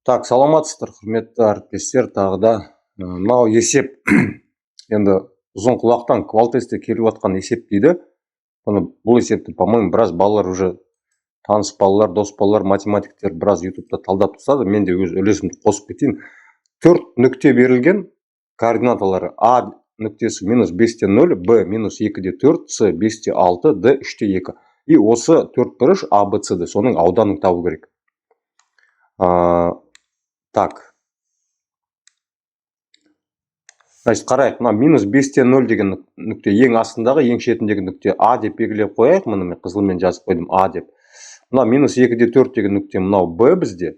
Так, саламатсыздар, құрметті әріптестер, тағы да мынау есеп енді ұзын құлақтан квалтесте келіп жатқан есеп дейді. Бұл есепті, по-моему, біраз балалар уже таныс балалар, дос балалар, математиктер біраз ютубта талдап тастады. Мен де өз үлесімді қосып кетейін. 4 нүкте берілген, координаталары А нүктесі минус 5-те 0, Б минус 2-де 4, С 5-те 6, Д 3-те 2. И осы 4 бұрыш А, Б, С-ді, соның ауданын табу керек. Так. Значит, қарайық, минус 5-те 0 деген нүкте ең астындағы, ең шетіндегі нүкте А деп белгілеп қояйық. Мұны мен қызылмен жазып қойдым А деп. Минус 2-де 4 деген нүкте мынау Б бізде.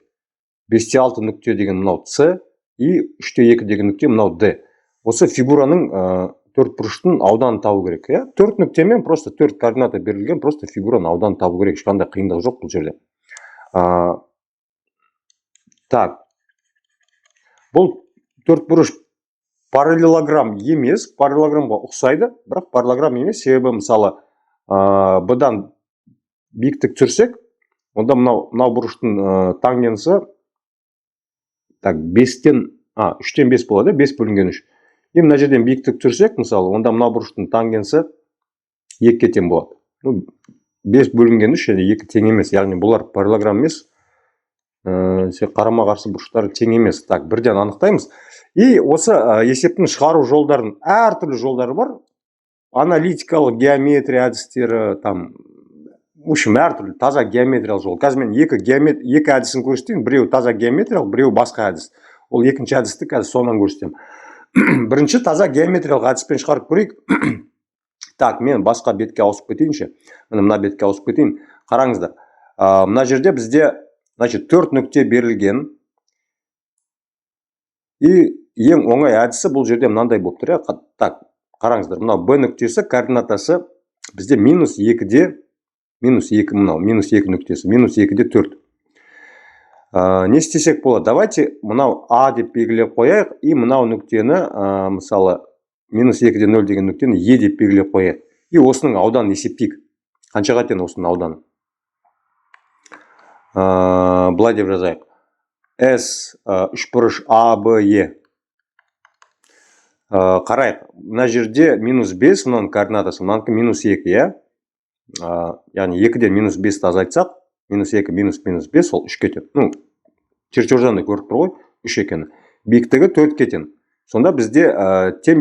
5-те 6 нүкте деген мынау С. И 3-те 2 деген нүкте мынау Д. Осы фигураның 4 бұрыштың ауданын табу керек. 4 нүктемен просто 4 координата берілген, просто фигураның ауданын табу керек. Ешқандай қиындық жоқ бұл жерде. Так. Бұл 4 бұрыш параллелограмм емес, параллелограммға ұқсайды, бірақ параллелограмм емес, себебі мысалы Б-дан биіктік түсірсек, онда мынау бұрыштың тангенсі 3-тен 5 болады, 5 бөлінген 3. И мына жерден биіктік түсірсек, мысалы, онда мынау бұрыштың тангенсі 2-ке тең болады. 5 бөлінген 3 және 2 тең емес, яғни бұлар параллелограмм емес, қарама-қарсы бұрыштары тең емес. Так, бірден анықтаймыз. И осы есептің шығару жолдарын, әртүрлі жолдары бар. Аналитикалық геометрия әдістері, в общем, әртүрлі таза геометриялық жол. Қазір мен екі әдісін көрсетейін. Біреу таза геометриялық, біреу басқа әдіс. Ол екінші әдісті қазір сонан көрсетемін. Бірінші таза геометриялық әдіспен шығарып көрейік. Так, мен басқа бетке ауысып кетейінші. Мына бетке ауысып кетейін. Қараңыздар. Мына жерде бізде 4 нүкте берілген. И ең оңай әдісі бұл жерде мынандай болып тұр. Так, қараңыздар. Мынау Б нүктесі координатасы бізде минус 2-де минус 2 нүктесі, минус 2-де 4. Не істесек болады? Давайте мынау А деп белгілеп қояйық, и мынау нүктені, мысалы, минус 2-де 0 деген нүктені Е деп белгілеп қояйық. И осының ауданын есептейік. Қаншаға тең осының ауданы? Былай деп жазайық. С 3 бұрыш А, Б, Е. Қарайық, мына жерде минус 5, мынаның координатасы, мынанікі минус 2, яғни 2-ден минус 5-ті азайтсақ, минус 2, минус 5, ол 3-ке тең. Чертеждан да көріп тұр ғой, 3 екені. Биіктігі 4-ке тең. Сонда бізде тең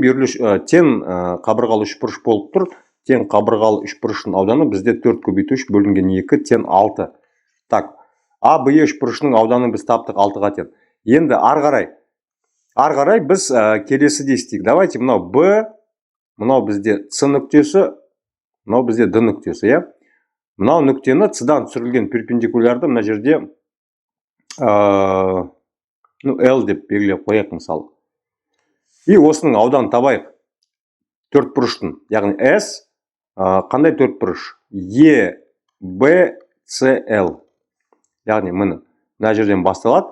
қабырғалы 3 бұрыш болып тұр. Тең қабырғалы 3 бұрыштың ауданы бізде 4 көбейту 3 бөлінген 2 тең 6. Так, А, Б, Е 3 бұрышының ауданы біз таптық 6-ға тең. Енді ары қарай біз келесіде істейік. Давайте мынау Б, мынау бізде С нүктесі, мынау бізде Д нүктесі, Мынау нүктені С-дан түсірілген перпендикулярды мына жерде L деп белгілеп қояйық мысалы. И осының ауданын табайық. 4 бұрыштың, яғни S қандай 4 бұрыш? E, B, C, L. Яғни мына жерден басталады.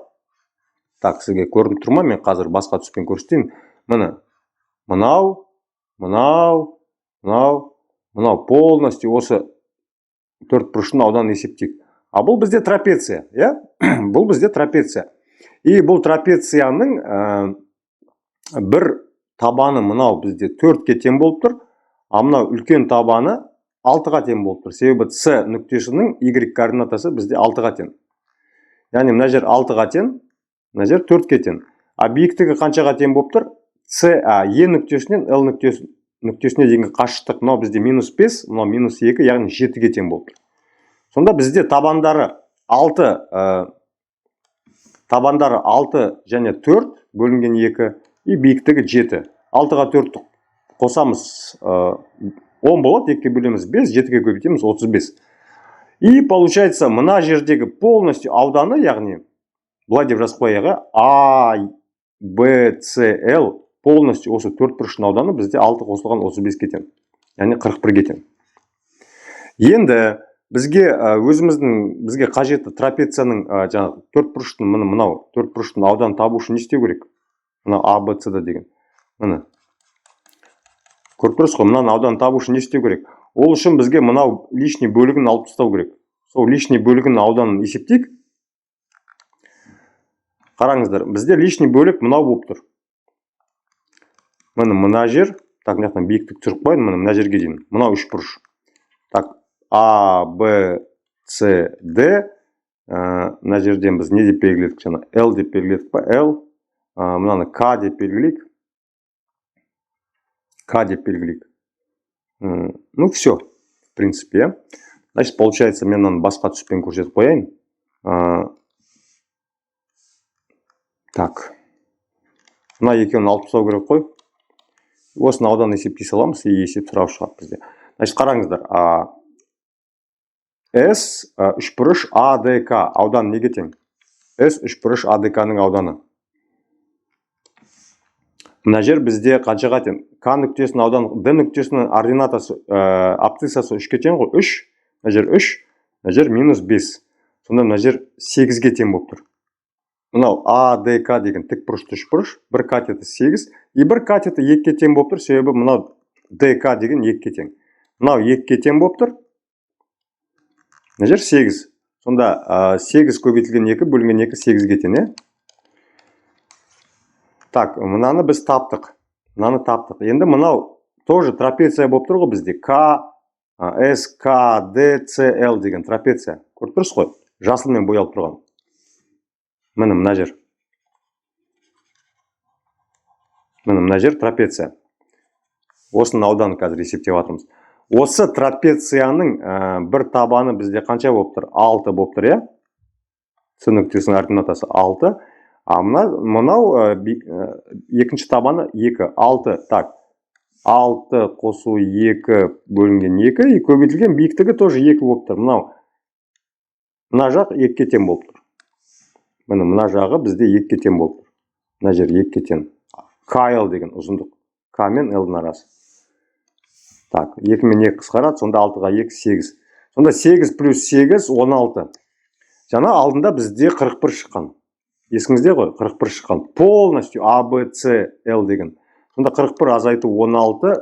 Так, сізге көрініп тұрма, мен қазір басқа түспен көрсетейін. Мынау полностью осы 4 бұрыштың ауданын есептейік. А бұл бізде трапеция, Бұл бізде трапеция. И бұл трапецияның бір табаны мынау бізде 4-ке тең болып тұр, а мынау үлкен табаны 6-ға тең болып тұр. Себебі С нүктесінің Y координатасы бізде 6-ға тең. Яғни мына жер 6-ға тең, мына жер 4-ке тең. А биіктігі қаншаға тең болып тұр? Е нүктесінен Л нүктесіне дейінгі қашықтық мынау бізде минус 5, мынау минус 2, яғни 7-ге тең болып тұр. Сонда бізде табандары 6 және 4 бөлінген 2 и биіктігі 7. 6-ға 4 қосамыз 10 болады, 2-ке бөлеміз 5, 7-ге көбейтеміз 35. И получается мына жердегі полностью ауданы, яғни былай деп жазып қояйық, А, Б, С, Л полностью осы 4 бұрыштың ауданы бізде 6 қосылған 35-ке тең. Яғни 41-ге тең. Енді бізге қажетті трапецияның 4 бұрыштың, мынау 4 бұрыштың ауданын табу үшін не істеу керек? Мына А, Б, С деген. Көріп тұрсыз ғой, мынаны ауданын табу үшін не істеу керек? Ол үшін бізге мынау лишний бөлігін алып тастау керек. Сол лишний бөлігін ауданын есептейік. Қараңыздар, бізде лишний бөлік мынау болып тұр. Мына жер, так, мына жақтан биіктік түсіріп қояйын, мына жерге дейін. Мынау үшбұрыш. Так, А, Б, С, Д. Мына жерден біз не деп белгіледік жаңа? L деп белгіледік па? L. Мынаны К деп белгілейік. К деп белгілейік. Ну, все, в принципе. Значит, получается, мен мынаны басқа түспен көрсетіп қояйын. Так. Мына екеуін алып тастау керек қой. Осыны аудан есептей саламыз, есеп сұрау шығады бізде. Значит, қараңыздар. S үшбұрыш АДК аудан неге тең? S үшбұрыш АДК-ның ауданы. Мына жер бізде қаншаға тең? К нүктесінің ауданы, Д нүктесінің ординатасы, абсцисасы 3-ке тең ғой? 3. Мына жер 3, мына жер -5. Сонда мына жер 8-ге тең болып тұр. Мынау АДК деген тік бұрышты үшбұрыш, бір катеті 8, и бір катеті 2-ке тең болып тұр, себебі мынау ДК деген 2-ке тең. Мынау 2-ке тең болып тұр. Мына жер 8. Сонда 8 көбейтілген 2 бөлінген 2 8-ге тең, е? Так, мынаны біз таптық. Енді мынау тоже трапеция болып тұр ғой бізде. К, С, К, Д, С, Л деген трапеция. Көріп тұрсыз ғой? Жасылмен боялып тұрған. Мына жер. Мына жер трапеция. Осының ауданы қазір есептеп жатырмыз. Осы трапецияның бір табаны бізде қанша болып тұр? 6 болып тұр, е? С нүктесінің ординатасы 6. Мынау екінші табаны 2. 6. Так. 6 қосу 2 бөлінген 2. И көбейтілген биіктігі тоже 2 болып тұр. Мына жақ 2-ке тең болып тұр. Мына жағы бізде 2-ке тең болып тұр. Мына жер 2-ке тең. КЛ деген ұзындық. К мен L-дің арасы. Так, 2 мен 2 қысқарады, сонда 6-ға 2 8. Сонда 8 плюс 8 16. Жаңа алдында бізде 41 шыққан. Есіңізде ғой, 41 шыққан. Полностью А, Б, С, Л деген. Сонда 41 азайту 16,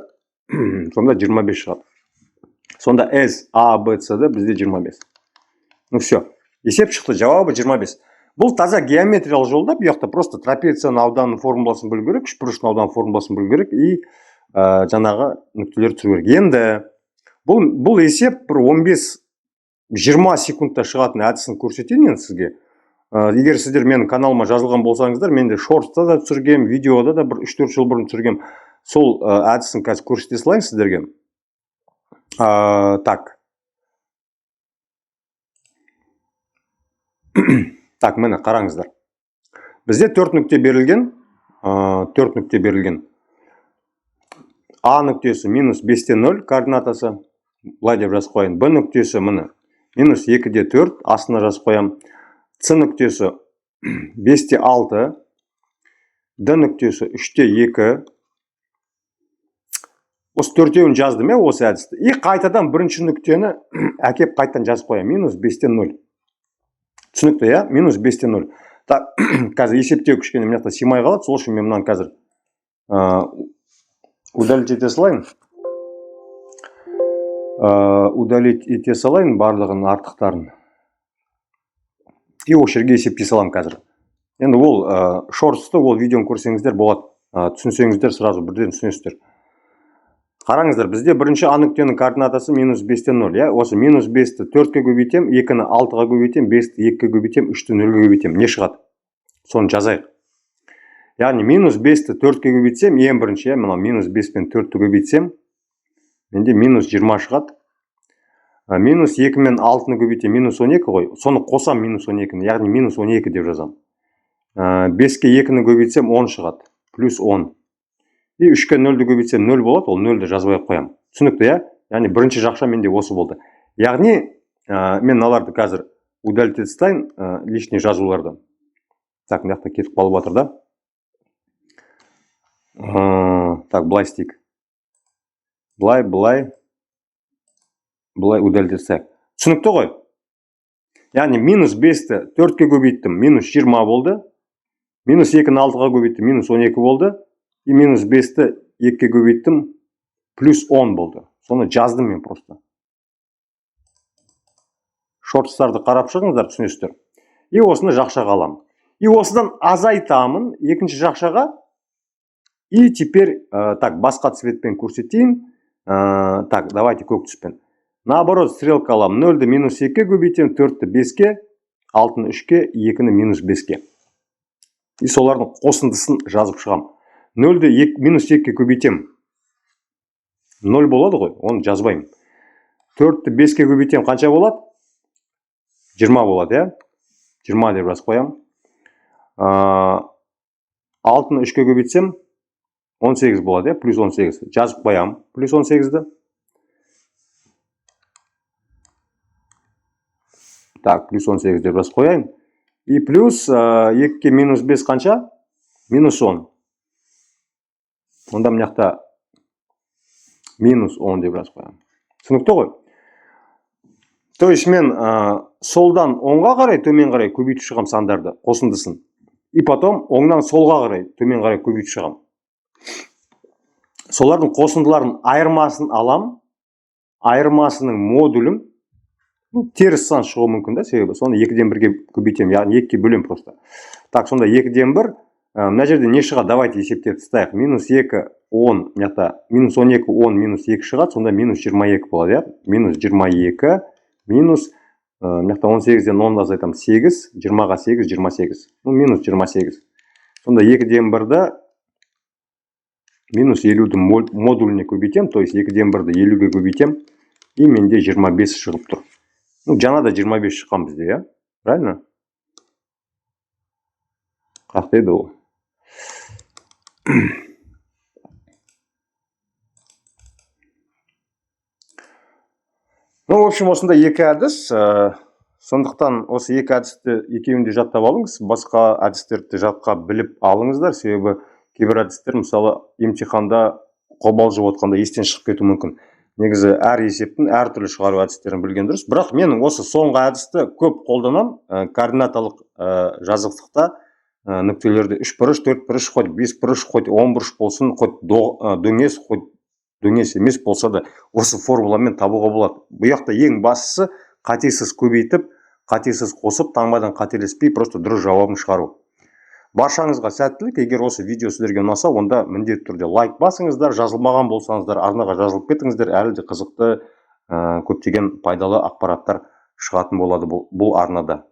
сонда 25 шығады. Сонда S, А, Б, С бізде 25. Ну все, есеп шықты, жауабы 25. Бұл таза геометриялық жолда, бұяқта просто трапецияның ауданының формуласын білу керек, үшбұрыштың ауданының формуласын білу керек и жаңағы нүктелер түсіру керек. Енді бұл есеп бір 15-20 секундта шығатын әдісін көрсетейін енді сізге. Егер сіздер менің каналыма жазылған болсаңыздар, менде шортста да түсіргем, видеода да бір 3-4 жыл бұрын түсіргем. Сол әдісін қазір көрсете салайын сіздерге. Так. Так, мені қараңыздар. Бізде 4 нүкте берілген. А нүктесі -5-те 0 координатасы. Бұлай деп жазып қояйын. Б нүктесі міне -2-де 4 астына жазып қоям. С нүктесі 5-те 6. Д нүктесі 3-те 2. Осы төртеуін жаздым, осы әдісті. И қайтадан бірінші нүктені әкеп қайтадан жазып қоям. -5-те 0. Түсінікті, я? -5-те 0. Қазір есептеу кішкене мына жақта симай қалады. Сол үшін мен мынаны қазір удалить ете салайын. Удалить ете салайын барлығын артықтарын. И осы жерге есептей салам қазір. Енді ол шортсты, ол видеоны көрсеңіздер болады. Түсінсеңіздер сразу бірден түсінесіздер. Қараңыздар, бізде бірінші А нүктенің координатасы -5-те 0. Осы -5-ті 4-ке көбейтем, 2-ні 6-ға көбейтем, 5-ті 2-ге көбейтем, 3-ті 0-ге көбейтем. Не шығады? Соны жазайық. Яғни -5-ті 4-ке көбейтсем, ең бірінші, мына -5 пен 4-ті көбейтсем, менде -20 шығады. -2 мен 6-ны көбейтем, -12 ғой. Соны қосам -12-ні, яғни -12 деп жазам. 5-ке 2-ні көбейтсем 10 шығады, плюс 10. И 3-ке 0-ді көбейтсем 0 болады, ол 0-ді жазбай қоям. Түсінікті, я? Яғни бірінші жақша менде осы болды. Яғни мен наларды қазір удалить етстайын, лишний жазуларды. Так, мына жақта кетіп қалып жатыр да. Так, былай істейік. Былай удалить етсайық. Түсінікті ғой? Яғни -5-ті 4-ке көбейттім, -20 болды. -2-ні 6-ға көбейттім, -12 болды. И -5-ті 2-ке көбейттім, плюс 10 болды. Соны жаздым мен просто. Шортстарды қарап шығыңыздар, түсінесіздер. И осыны жақшаға аламын. И осыдан азайтамын екінші жақшаға. И теперь, так, басқа цветпен көрсетейін. Так, давайте көк түспен. Наоборот, стрелка аламын. 0-ді минус 2 көбейтем, 4-ті 5-ке, 6-ны 3-ке, 2-ні минус 5-ке. И солардың қосындысын жазып шығам. 0-ді минус 2-ке көбейтем. 0 болады ғой, оны жазбаймын. 4-ті 5-ке көбейтем, қанша болады? 20 болады, я? 20 деп жазып қоям. 6-ны 3-ке көбейтсем, 18 болады, я? Плюс 18. Жазып қоям, плюс 18-ді. Так, плюс 18 деп жазып қояйын. И плюс 2-ке минус 5 қанша? Минус 10. Онда мынақта минус 10 деп жазып қоям. Түсінікті ғой? То есть мен солдан оңға қарай, төмен қарай көбейтіп шығам сандарды, қосындысын. И потом оңнан солға қарай, төмен қарай көбейтіп шығам. Солардың қосындыларын айырмасын алам. Айырмасының модулін теріс сан шығуы мүмкін да, себебі соны 2-ден 1-ге көбейтем, яғни 2-ке бөлем просто. Так, сонда 2-ден 1, мына жерде не шығады? Давайте есептеп тастайық. Минус 2, 10, минус 12, 10, минус 2 шығады, сонда минус 22 болады, я? Минус 22, минус, 18-ден 10 азайтам 8, 20-ға 8, 28. Ну, минус 28. Сонда 2-ден 1-ді минус 50-дің модуліне көбейтем, то есть 2-ден 1-ді 50-ге көбейтем, и менде 25 шығып тұр. Ну, жаңа да 25 шыққан бізде, я? Правильно? Қақта еді ол? Ну, в общем, осында екі әдіс. Сондықтан осы екі әдісті екеуінде жаттап алыңыз. Басқа әдістерді жатқа біліп алыңыздар. Себебі кейбір әдістер, мысалы, емтиханда қобалжып отқанда естен шығып кету мүмкін. Негізі әр есептің әртүрлі шығару әдістерін білген дұрыс. Бірақ мен осы соңғы әдісті көп қолданам. Координаталық жазықтықта нүктелерді 3 бұрыш, 4 бұрыш, хоть 5 бұрыш, хоть 10 бұрыш болсын, хоть дөңес, хоть дөңес емес болса да осы формуламен табуға болады. Бұяқта ең бастысы қатесіз көбейтіп, қатесіз қосып, таңбадан қателеспей, просто дұрыс жауабын шығару. Баршаңызға сәттілік. Егер осы видео сіздерге ұнаса, онда міндетті түрде лайк басыңыздар, жазылмаған болсаңыздар, арнаға жазылып кетіңіздер, әлі де қызықты көптеген пайдалы ақпараттар шығатын болады бұл арнада.